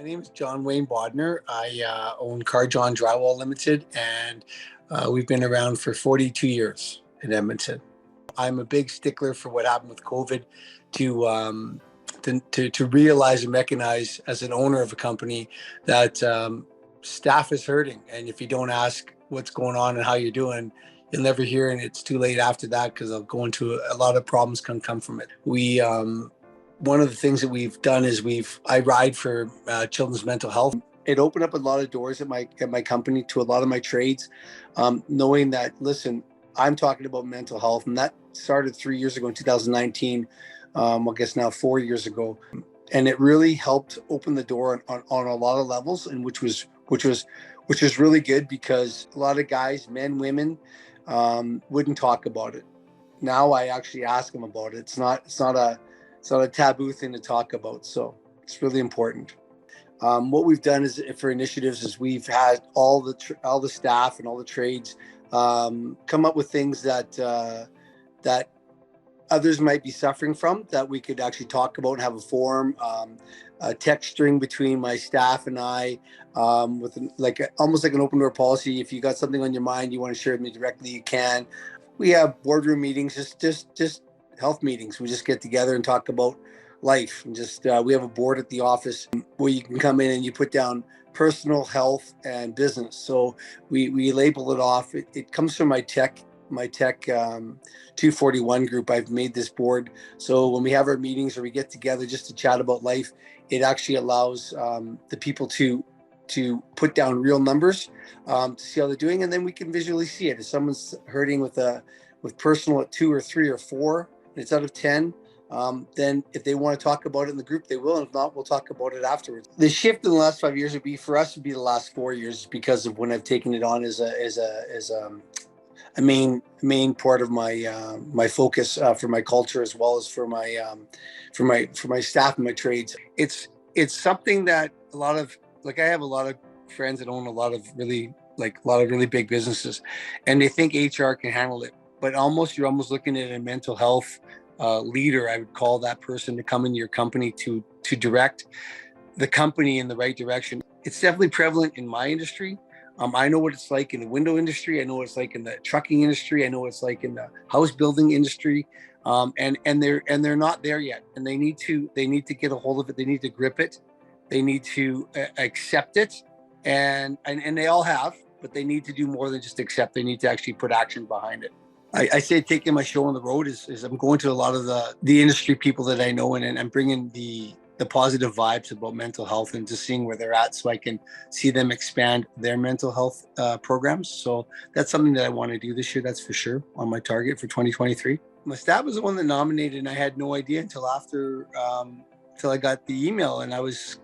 My name is John Wayne Bodner. I own Karjohn Drywall Limited, and we've been around for 42 years in Edmonton. I'm a big stickler for what happened with COVID to realize and recognize as an owner of a company that staff is hurting. And if you don't ask what's going on and how you're doing, you'll never hear, and it's too late after that because I'll go into a lot of problems can come from it. One of the things that we've done is I ride for children's mental health. It opened up a lot of doors at my company to a lot of my trades, knowing that, listen, I'm talking about mental health, and that started 3 years ago in 2019. I guess now 4 years ago, and it really helped open the door on a lot of levels, and which was really good because a lot of guys, men, women, wouldn't talk about it. Now I actually ask them about it. It's not a taboo thing to talk about, so it's really important. What we've done is for initiatives is we've had all the staff and all the trades come up with things that others might be suffering from that we could actually talk about and have a forum, a text string between my staff and I, with almost like an open door policy. If you got something on your mind you want to share with me directly, you can. We have boardroom meetings, just health meetings. We just get together and talk about life, and we have a board at the office where you can come in and you put down personal, health, and business. So we label it off. It comes from my tech 241 group. I've made this board, so when we have our meetings or we get together just to chat about life, it actually allows the people to put down real numbers to see how they're doing, and then we can visually see it. If someone's hurting with personal at 2 or 3 or 4, and it's out of 10, then if they want to talk about it in the group, they will. And if not, we'll talk about it afterwards. The shift in the last 5 years would be the last 4 years because of when I've taken it on as a main part of my focus for my culture, as well as for my staff and my trades. It's something that I have a lot of friends that own a lot of really big businesses, and they think HR can handle it. But you're almost looking at a mental health leader. I would call that person to come into your company to direct the company in the right direction. It's definitely prevalent in my industry. I know what it's like in the window industry. I know what it's like in the trucking industry. I know what it's like in the house building industry. And they're not there yet. And they need to get a hold of it. They need to grip it. They need to accept it. And they all have, but they need to do more than just accept. They need to actually put action behind it. I say taking my show on the road is I'm going to a lot of the industry people that I know, and I'm bringing the positive vibes about mental health and just seeing where they're at so I can see them expand their mental health programs. So that's something that I want to do this year. That's for sure on my target for 2023. My staff was the one that nominated, and I had no idea until after, till I got the email, and I was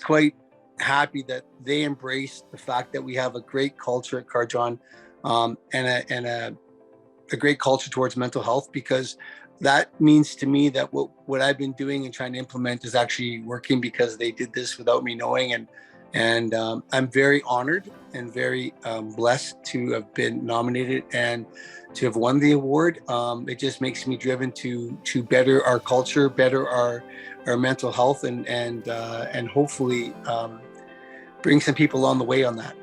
quite happy that they embraced the fact that we have a great culture at Karjohn, and a great culture towards mental health, because that means to me that what I've been doing and trying to implement is actually working, because they did this without me knowing. And I'm very honored and very blessed to have been nominated and to have won the award. It just makes me driven to better our culture, better our mental health, and hopefully bring some people along the way on that.